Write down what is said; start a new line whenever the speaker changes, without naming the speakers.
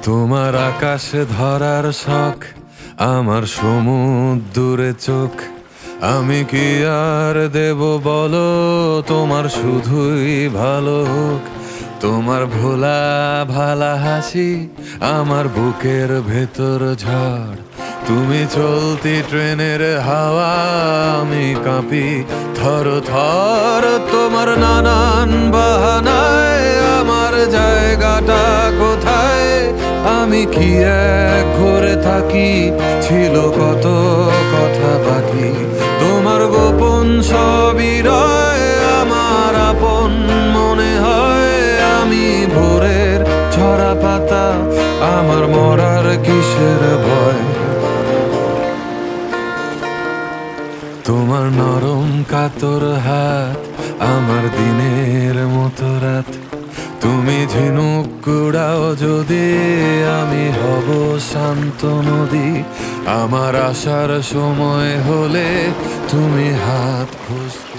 তোমার আকাশে ধরার শখ, আমার সমুদ্রে চোখ। আমি কি আর দেব বলো, তোমার শুধুই ভালো হোক। তোমার ভোলা ভালা হাসি আমার বুকের ভেতর ঝড়। তুমি চলতি ট্রেনের হাওয়া, আমি কাঁপি থর থর। তোমার নানান বাহানায় আমার জায়গাটা কোথায়? আমি কি এক ঘরে থাকি, ছিল কত কথা বাকি। তোমার গোপন সবই রয় আমার আপন মনে হয়। আমি ভোরের ছড়া পাতা, আমার মরার কিসের ভয়? তোমার নরম কাতর হাত আমার দিনের মতো রাত। তুমি ঝিনুক কুড়াও যদি, আমি হব শান্ত নদী। আমার আসার সময় হলে তুমি হাত ঘোষ।